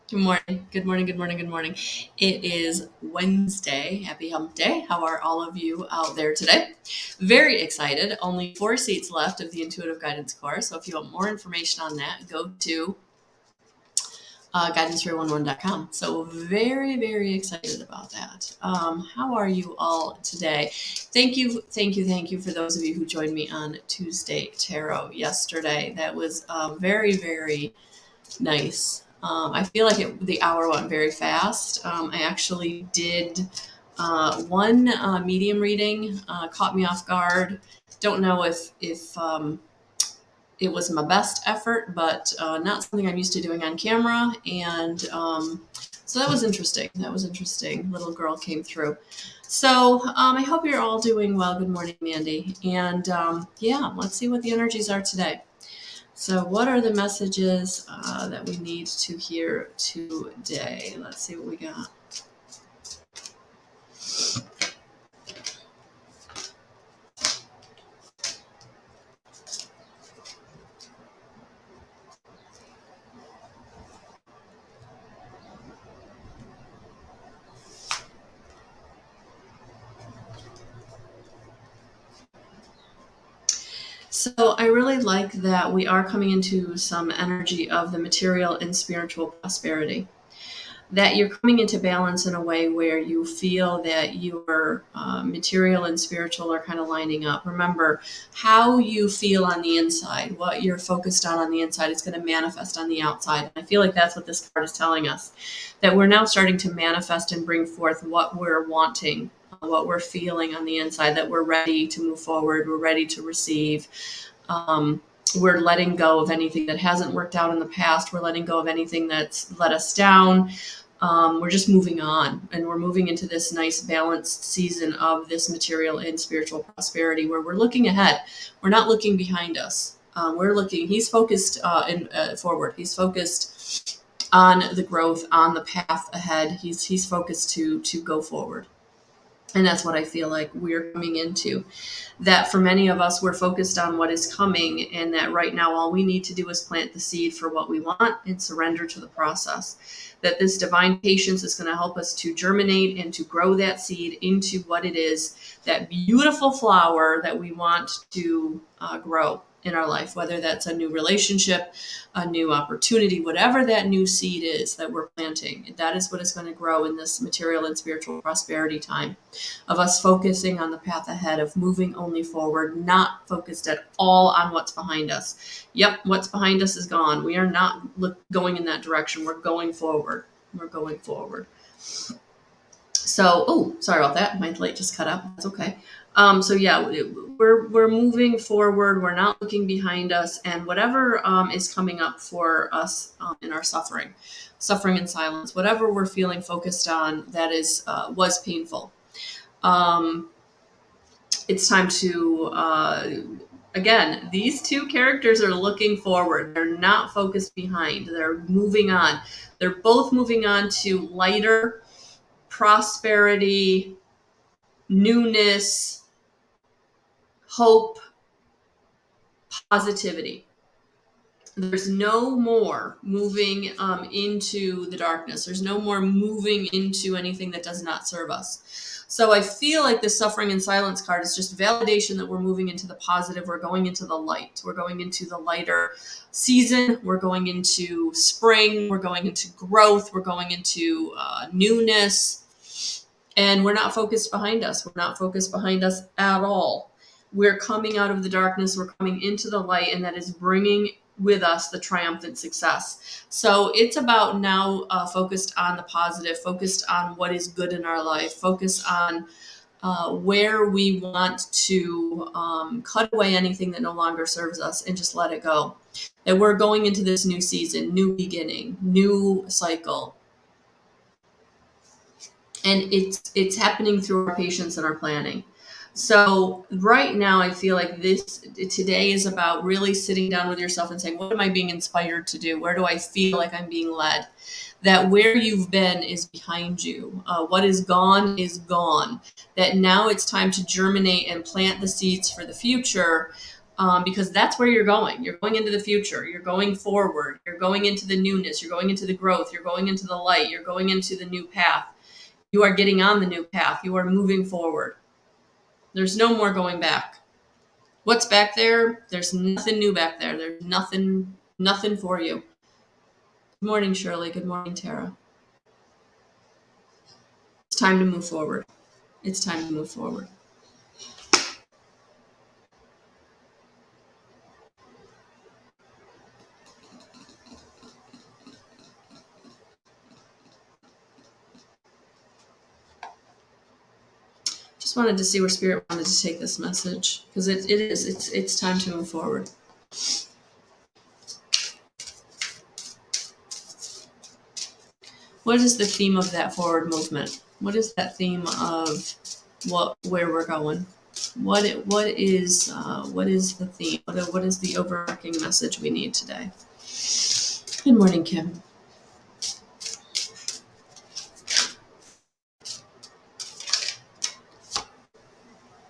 Good morning. Good morning. Good morning. Good morning. It is Wednesday. Happy Hump Day. How are all of you out there today? Very excited. Only 4 seats left of the Intuitive Guidance course. So if you want more information on that, go to guidance311.com. So very, very excited about that. How are you all today? Thank you for those of you who joined me on Tuesday Tarot yesterday. That was very, very nice. I feel like the hour went very fast. I actually did one medium reading, caught me off guard. Don't know if it was my best effort, but not something I'm used to doing on camera. And so that was interesting. That was interesting. Little girl came through. So I hope you're all doing well. Good morning, Mandy. And yeah, let's see what the energies are today. So, what are the messages that we need to hear today? Let's see what we got. So, I really like that we are coming into some energy of the material and spiritual prosperity. That you're coming into balance in a way where you feel that your material and spiritual are kind of lining up. Remember, how you feel on the inside, what you're focused on the inside, is going to manifest on the outside. And I feel like that's what this card is telling us, that we're now starting to manifest and bring forth what we're wanting, what we're feeling on the inside, that we're ready to move forward, we're ready to receive. Um, we're letting go of anything that hasn't worked out in the past. We're letting go of anything that's let us down. We're just moving on, and we're moving into this nice balanced season of this material and spiritual prosperity where we're looking ahead. We're not looking behind us. We're looking, he's focused forward. He's focused on the growth, on the path ahead. He's focused to go forward. And that's what I feel like we're coming into. That for many of us, we're focused on what is coming, and that right now, all we need to do is plant the seed for what we want and surrender to the process. That this divine patience is going to help us to germinate and to grow that seed into what it is, that beautiful flower that we want to grow in our life, whether that's a new relationship, a new opportunity, whatever that new seed is that we're planting. That is what is going to grow in this material and spiritual prosperity time, of us focusing on the path ahead, of moving only forward, not focused at all on what's behind us. Yep, what's behind us is gone. We are not going in that direction. We're going forward. We're going forward. So, oh, sorry about that. My light just cut out. That's okay. So yeah, we're moving forward. We're not looking behind us, and whatever is coming up for us in our suffering in silence, whatever we're feeling focused on, that is was painful. Um, it's time to again, these two characters are looking forward. They're not focused behind. They're moving on. They're both moving on to lighter prosperity, newness, hope, positivity. There's no more moving into the darkness. There's no more moving into anything that does not serve us. So I feel like the suffering in silence card is just validation that we're moving into the positive. We're going into the light. We're going into the lighter season. We're going into spring. We're going into growth. We're going into newness. And we're not focused behind us. We're not focused behind us at all. We're coming out of the darkness. We're coming into the light, and that is bringing with us the triumphant success. So it's about now focused on the positive, focused on what is good in our life, focused on where we want to cut away anything that no longer serves us and just let it go. That we're going into this new season, new beginning, new cycle. And it's happening through our patience and our planning. So right now, I feel like this today is about really sitting down with yourself and saying, what am I being inspired to do? Where do I feel like I'm being led? That where you've been is behind you. What is gone is gone. That now it's time to germinate and plant the seeds for the future. because that's where you're going. You're going into the future. You're going forward. You're going into the newness. You're going into the growth. You're going into the light. You're going into the new path. You are getting on the new path. You are moving forward. There's no more going back. What's back there? There's nothing new back there. There's nothing for you. Good morning, Shirley. Good morning, Tara. It's time to move forward. It's time to move forward. Just wanted to see where Spirit wanted to take this message, because it's time to move forward. What is the theme of that forward movement? What is that theme of where we're going? What is the theme? What is the overarching message we need today? Good morning, Kim.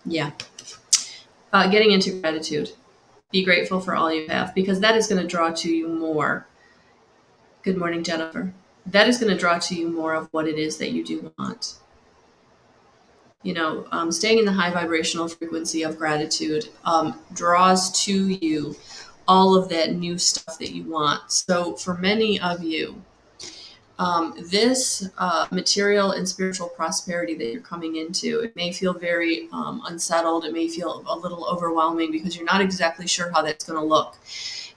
Yeah. Getting into gratitude. Be grateful for all you have, because that is going to draw to you more. Good morning, Jennifer. That is going to draw to you more of what it is that you do want. Staying in the high vibrational frequency of gratitude draws to you all of that new stuff that you want. So for many of you, this material and spiritual prosperity that you're coming into, it may feel very unsettled. It may feel a little overwhelming because you're not exactly sure how that's going to look.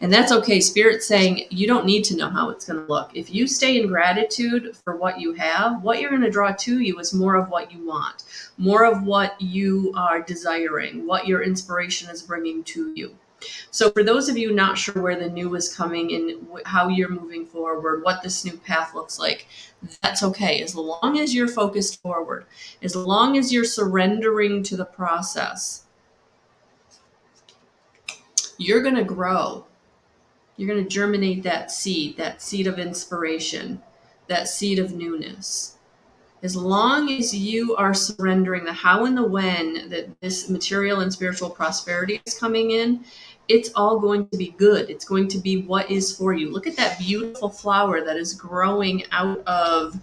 And that's okay. Spirit's saying you don't need to know how it's going to look. If you stay in gratitude for what you have, what you're going to draw to you is more of what you want, more of what you are desiring, what your inspiration is bringing to you. So for those of you not sure where the new is coming and how you're moving forward, what this new path looks like, that's okay. As long as you're focused forward, as long as you're surrendering to the process, you're going to grow. You're going to germinate that seed of inspiration, that seed of newness. As long as you are surrendering the how and the when that this material and spiritual prosperity is coming in, it's all going to be good. It's going to be what is for you. Look at that beautiful flower that is growing out of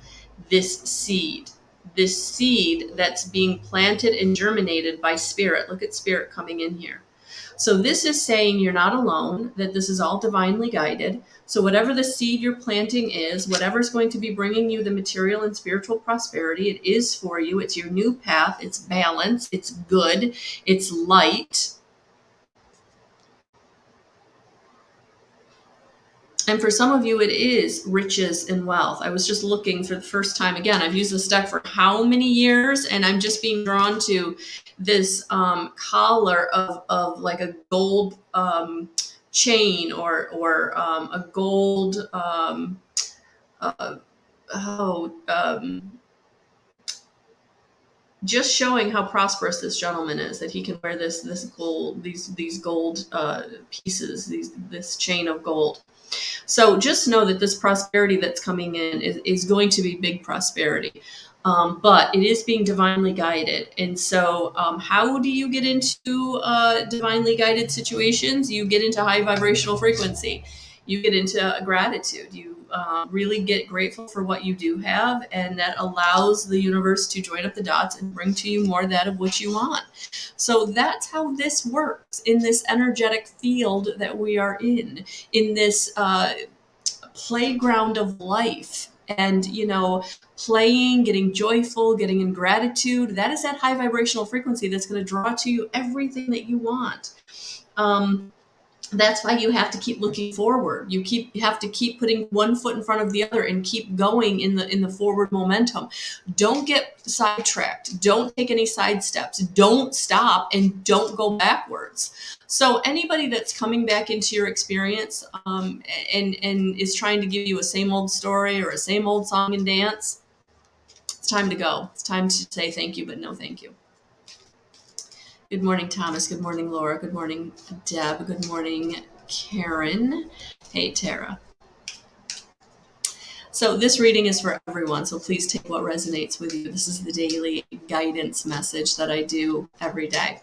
this seed that's being planted and germinated by Spirit. Look at Spirit coming in here. So this is saying you're not alone, that this is all divinely guided. So whatever the seed you're planting is, whatever's going to be bringing you the material and spiritual prosperity, it is for you. It's your new path. It's balance. It's good. It's light. And for some of you, it is riches and wealth. I was just looking for the first time. Again, I've used this deck for how many years? And I'm just being drawn to this collar of like a gold chain or a gold just showing how prosperous this gentleman is, that he can wear this gold, these gold pieces, this chain of gold. So just know that this prosperity that's coming in is going to be big prosperity. But it is being divinely guided. And so how do you get into divinely guided situations? You get into high vibrational frequency. You get into gratitude. You really get grateful for what you do have, and that allows the universe to join up the dots and bring to you more of that of which you want. So that's how this works in this energetic field that we are in this playground of life. And, playing, getting joyful, getting in gratitude, that is that high vibrational frequency that's going to draw to you everything that you want. That's why you have to keep looking forward. You have to keep putting one foot in front of the other and keep going in the forward momentum. Don't get sidetracked. Don't take any side steps. Don't stop and don't go backwards. So anybody that's coming back into your experience and is trying to give you a same old story or a same old song and dance, it's time to go. It's time to say thank you, but no thank you. Good morning, Thomas. Good morning, Laura. Good morning, Deb. Good morning, Karen. Hey, Tara. So this reading is for everyone, so please take what resonates with you. This is the daily guidance message that I do every day.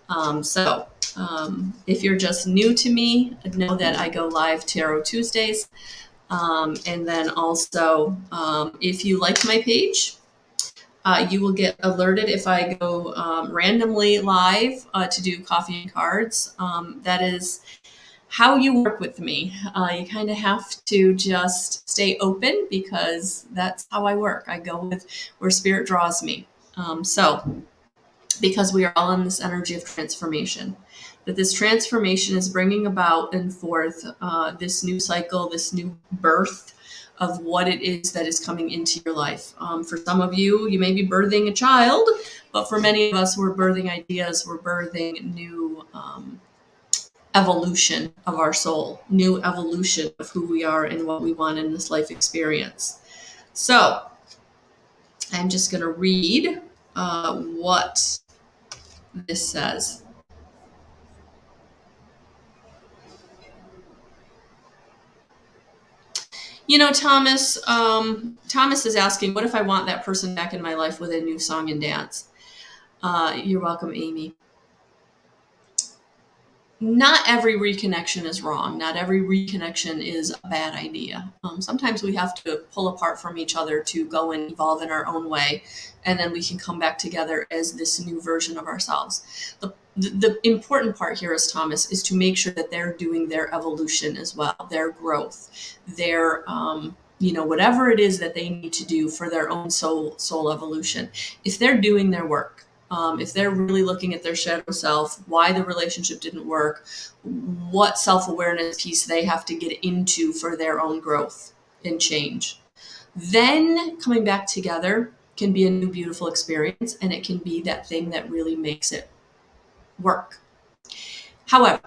If you're just new to me, know that I go live Tarot Tuesdays. And then also, if you like my page, you will get alerted if I go randomly live to do coffee and cards. That is how you work with me. You kind of have to just stay open because that's how I work. I go with where spirit draws me. Because we are all in this energy of transformation, that this transformation is bringing about and forth this new cycle, this new birth of what it is that is coming into your life. For some of you, you may be birthing a child, but for many of us, we're birthing ideas, we're birthing new evolution of our soul, new evolution of who we are and what we want in this life experience. So I'm just going to read what this says. You know, Thomas is asking, what if I want that person back in my life with a new song and dance? You're welcome, Amy. Not every reconnection is wrong. Not every reconnection is a bad idea. Sometimes we have to pull apart from each other to go and evolve in our own way, and then we can come back together as this new version of ourselves. The important part here is, Thomas, is to make sure that they're doing their evolution as well, their growth, their whatever it is that they need to do for their own soul evolution. If they're doing their work, if they're really looking at their shadow self, why the relationship didn't work, what self-awareness piece they have to get into for their own growth and change, then coming back together can be a new beautiful experience, and it can be that thing that really makes it work. However,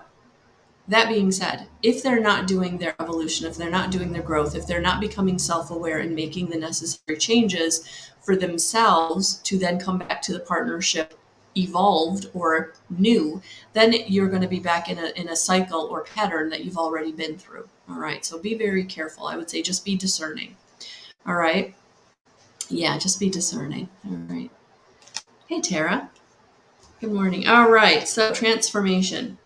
that being said, if they're not doing their evolution, if they're not doing their growth, if they're not becoming self-aware and making the necessary changes for themselves to then come back to the partnership evolved or new, then you're going to be back in a cycle or pattern that you've already been through. All right. So be very careful. I would say just be discerning. All right. Yeah, just be discerning. All right. Hey, Tara. Good morning. All right. So transformation.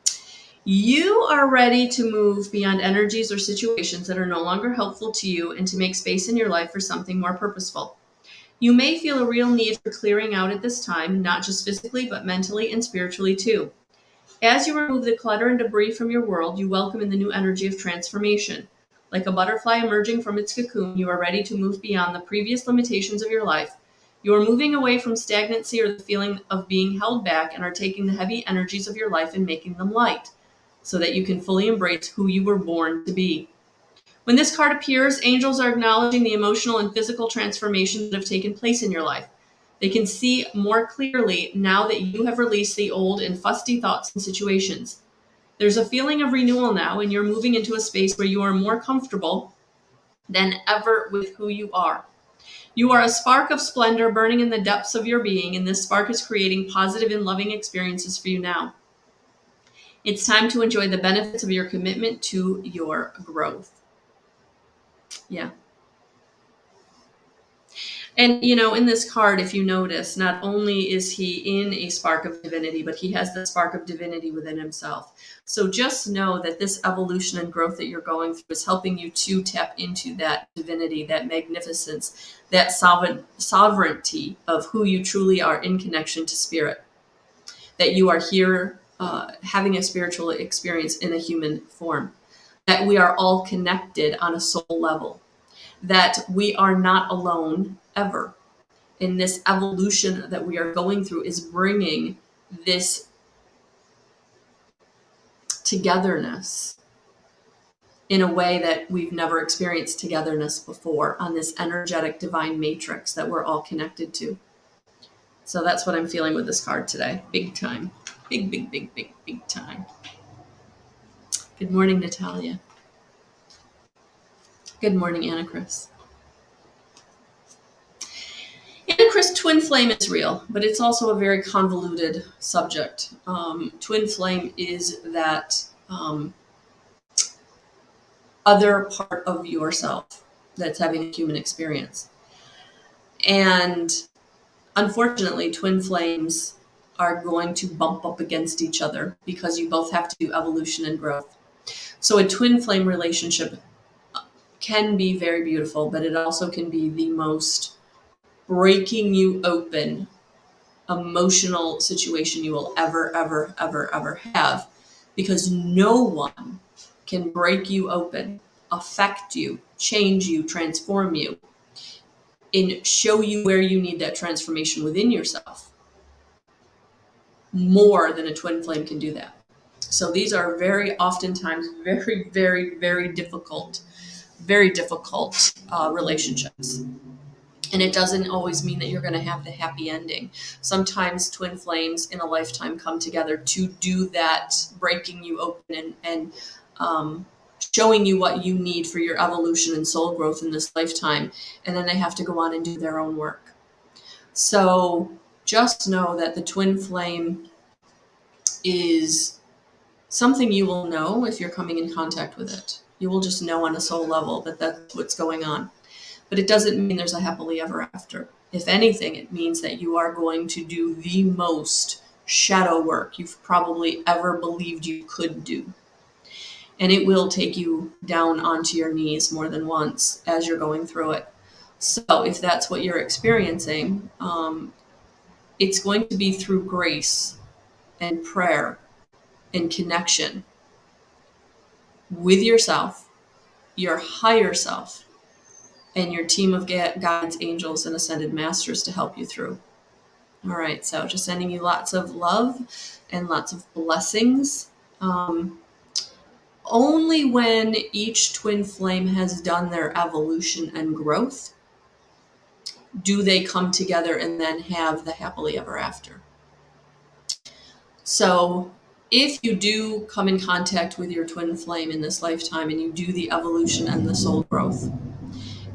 You are ready to move beyond energies or situations that are no longer helpful to you and to make space in your life for something more purposeful. You may feel a real need for clearing out at this time, not just physically, but mentally and spiritually too. As you remove the clutter and debris from your world, you welcome in the new energy of transformation. Like a butterfly emerging from its cocoon, you are ready to move beyond the previous limitations of your life. You are moving away from stagnancy or the feeling of being held back and are taking the heavy energies of your life and making them light, so that you can fully embrace who you were born to be. When this card appears, angels are acknowledging the emotional and physical transformations that have taken place in your life. They can see more clearly now that you have released the old and fusty thoughts and situations. There's a feeling of renewal now, and you're moving into a space where you are more comfortable than ever with who you are. You are a spark of splendor burning in the depths of your being, and this spark is creating positive and loving experiences for you now. It's time to enjoy the benefits of your commitment to your growth. Yeah. And, in this card, if you notice, not only is he in a spark of divinity, but he has the spark of divinity within himself. So just know that this evolution and growth that you're going through is helping you to tap into that divinity, that magnificence, that sovereignty of who you truly are in connection to spirit. That you are here having a spiritual experience in a human form. That we are all connected on a soul level. That we are not alone ever. And this evolution that we are going through is bringing this togetherness in a way that we've never experienced togetherness before on this energetic divine matrix that we're all connected to. So that's what I'm feeling with this card today. Big time. Big, big, big, big, big time. Good morning, Natalia. Good morning, Anna Chris. Anna Chris, twin flame is real, but it's also a very convoluted subject. Twin flame is that other part of yourself that's having a human experience. And unfortunately, twin flames are going to bump up against each other because you both have to do evolution and growth. So a twin flame relationship can be very beautiful, but it also can be the most breaking you open emotional situation you will ever have, because no one can break you open, affect you, change you, transform you, and show you where you need that transformation within yourself more than a twin flame can do that. So these are very oftentimes very difficult, relationships. And it doesn't always mean that you're going to have the happy ending. Sometimes twin flames in a lifetime come together to do that, breaking you open and showing you what you need for your evolution and soul growth in this lifetime. And then they have to go on and do their own work. So just know that the twin flame is something you will know if you're coming in contact with it. You will just know on a soul level that that's what's going on. But it doesn't mean there's a happily ever after. If anything, it means that you are going to do the most shadow work you've probably ever believed you could do. And it will take you down onto your knees more than once as you're going through it. So if that's what you're experiencing, it's going to be through grace and prayer and connection with yourself, your higher self, and your team of guides, angels, and ascended masters to help you through. All right, so just sending you lots of love and lots of blessings. Only when each twin flame has done their evolution and growth do they come together and then have the happily ever after. So if you do come in contact with your twin flame in this lifetime and you do the evolution and the soul growth,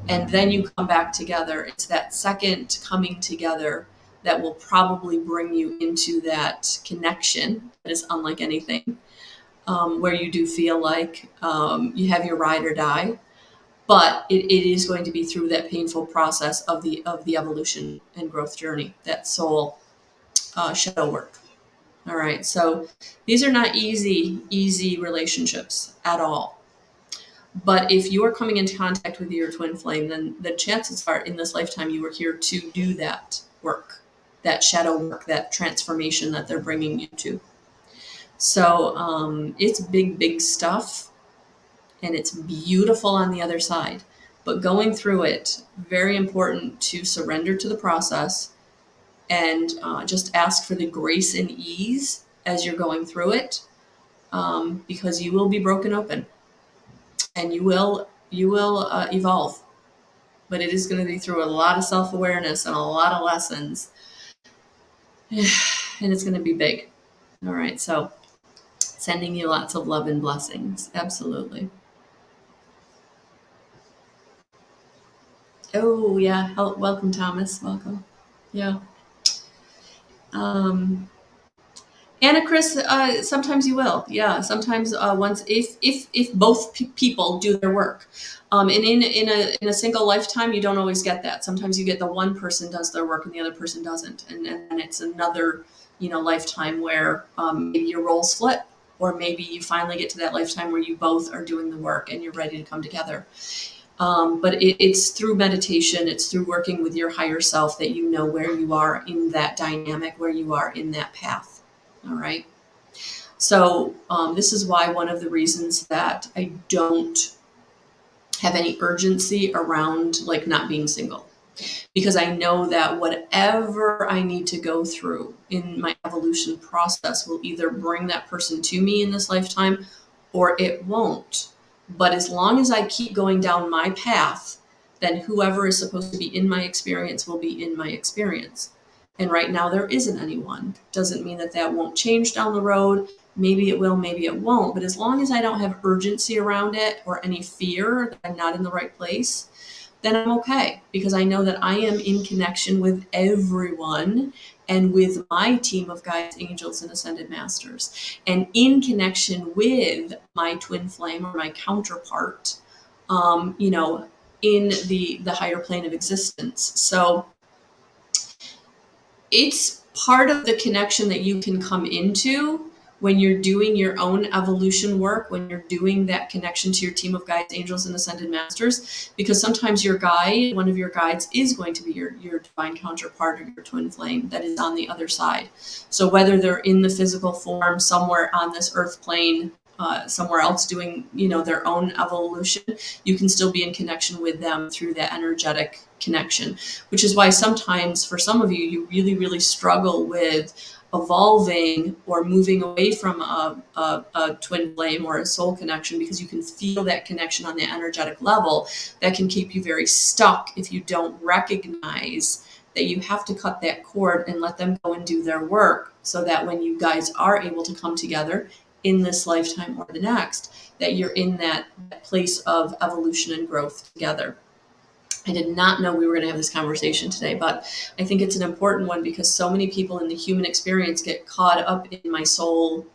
and then you come back together, it's that second coming together that will probably bring you into that connection that is unlike anything, where you do feel like you have your ride or die, but it is going to be through that painful process of the evolution and growth journey, that soul shadow work. All right, so these are not easy relationships at all. But if you are coming into contact with your twin flame, then the chances are in this lifetime you were here to do that work, that shadow work, that transformation that they're bringing you to. So it's big stuff, and it's beautiful on the other side. But going through it, very important to surrender to the process and just ask for the grace and ease as you're going through it, because you will be broken open and you will evolve. But it is going to be through a lot of self-awareness and a lot of lessons. And it's going to be big. All right, so sending you lots of love and blessings. Absolutely. Oh, yeah. Welcome, Thomas. Welcome. Yeah. Anna Chris, sometimes you will. Yeah, sometimes once if both people do their work, and in a single lifetime, you don't always get that. Sometimes you get the one person does their work and the other person doesn't, and it's another lifetime where maybe your roles flip, or maybe you finally get to that lifetime where you both are doing the work and you're ready to come together. But it's through meditation, it's through working with your higher self that you know where you are in that dynamic, where you are in that path. All right. So this is why one of the reasons that I don't have any urgency around like not being single, because I know that whatever I need to go through in my evolution process will either bring that person to me in this lifetime or it won't. But as long as I keep going down my path, then whoever is supposed to be in my experience will be in my experience. And right now there isn't anyone. Doesn't mean that that won't change down the road. Maybe it will, maybe it won't. But as long as I don't have urgency around it or any fear that I'm not in the right place, then I'm okay, because I know that I am in connection with everyone and with my team of guides, angels, and ascended masters, and in connection with my twin flame or my counterpart, in the higher plane of existence. So it's part of the connection that you can come into when you're doing your own evolution work, when you're doing that connection to your team of guides, angels, and ascended masters, because sometimes your guide, one of your guides, is going to be your divine counterpart or your twin flame that is on the other side. So whether they're in the physical form somewhere on this earth plane, somewhere else doing, their own evolution, you can still be in connection with them through that energetic connection, which is why sometimes for some of you, you really, really struggle with evolving or moving away from a twin flame or a soul connection, because you can feel that connection on the energetic level that can keep you very stuck if you don't recognize that you have to cut that cord and let them go and do their work, so that when you guys are able to come together in this lifetime or the next, that you're in that place of evolution and growth together. I did not know we were going to have this conversation today, but I think it's an important one, because so many people in the human experience get caught up in my soul,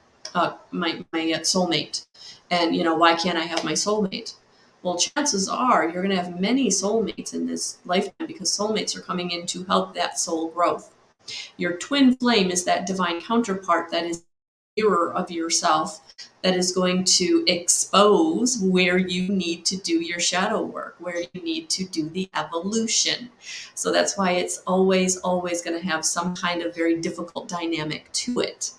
my soulmate, and why can't I have my soulmate? Well, chances are you're going to have many soulmates in this lifetime, because soulmates are coming in to help that soul growth. Your twin flame is that divine counterpart that is mirror of yourself, that is going to expose where you need to do your shadow work, where you need to do the evolution. So that's why it's always going to have some kind of very difficult dynamic to it.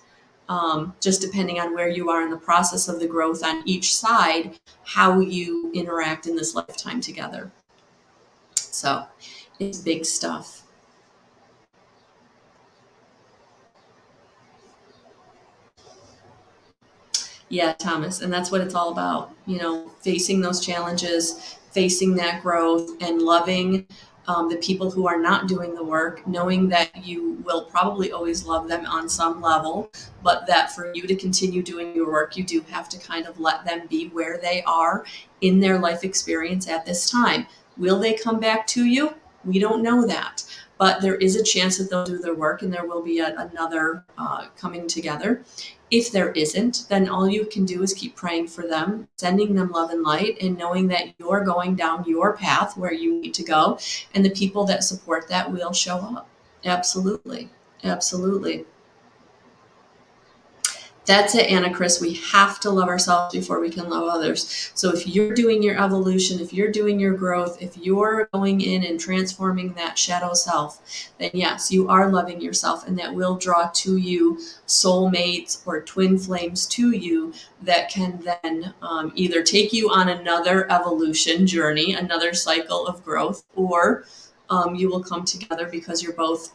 Just depending on where you are in the process of the growth on each side, how you interact in this lifetime together. So it's big stuff. Yeah, Thomas. And that's what it's all about, facing those challenges, facing that growth, and loving the people who are not doing the work, knowing that you will probably always love them on some level, but that for you to continue doing your work, you do have to kind of let them be where they are in their life experience at this time. Will they come back to you? We don't know that. But there is a chance that they'll do their work and there will be another coming together. If there isn't, then all you can do is keep praying for them, sending them love and light, and knowing that you're going down your path where you need to go, and the people that support that will show up. Absolutely. Absolutely. That's it, Anna Chris. We have to love ourselves before we can love others. So if you're doing your evolution, if you're doing your growth, if you're going in and transforming that shadow self, then yes, you are loving yourself, and that will draw to you soulmates or twin flames to you that can then either take you on another evolution journey, another cycle of growth, or you will come together because you're both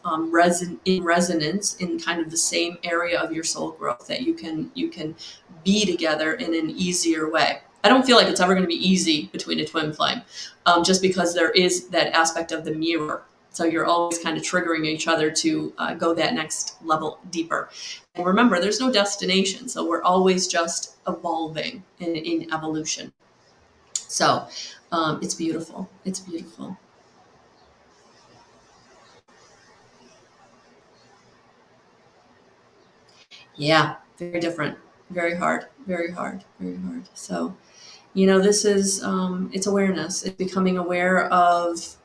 in resonance in kind of the same area of your soul growth, that you can be together in an easier way. I don't feel like it's ever going to be easy between a twin flame, just because there is that aspect of the mirror. So you're always kind of triggering each other to go that next level deeper. And remember, there's no destination. So we're always just evolving in evolution. So it's beautiful. It's beautiful. Yeah, very different, very hard, very hard, very hard. So, this is, it's awareness. It's becoming aware of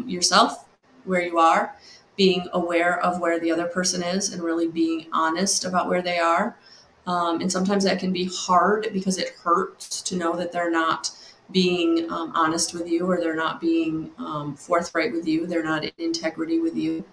yourself, where you are, being aware of where the other person is, and really being honest about where they are. And sometimes that can be hard because it hurts to know that they're not being honest with you, or they're not being forthright with you, they're not in integrity with you.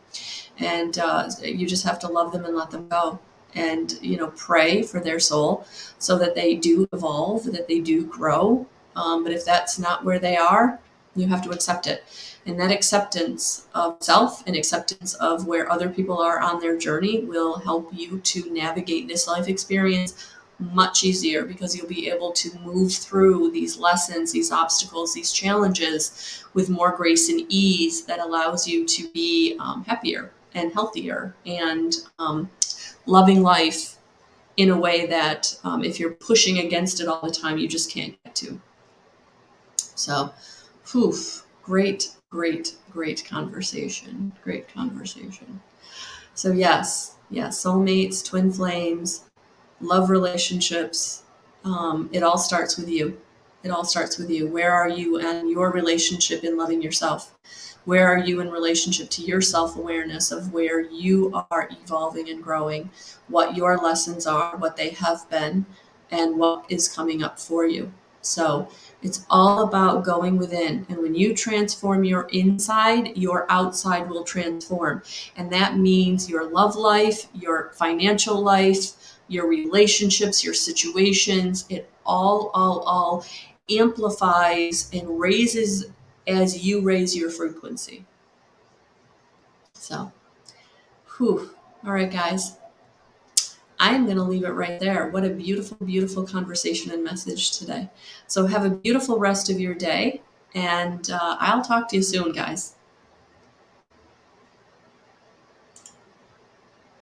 And you just have to love them and let them go, and pray for their soul so that they do evolve, that they do grow. But if that's not where they are, you have to accept it. And that acceptance of self and acceptance of where other people are on their journey will help you to navigate this life experience much easier, because you'll be able to move through these lessons, these obstacles, these challenges with more grace and ease, that allows you to be happier and healthier and loving life in a way that if you're pushing against it all the time, you just can't get to. So, great, great, great conversation. Great conversation. So yes, soulmates, twin flames, love relationships. It all starts with you. It all starts with you. Where are you in your relationship in loving yourself? Where are you in relationship to your self-awareness of where you are evolving and growing, what your lessons are, what they have been, and what is coming up for you? So it's all about going within. And when you transform your inside, your outside will transform. And that means your love life, your financial life, your relationships, your situations, it all amplifies and raises as you raise your frequency. So, whew. All right, guys. I am going to leave it right there. What a beautiful, beautiful conversation and message today. So, have a beautiful rest of your day, and I'll talk to you soon, guys.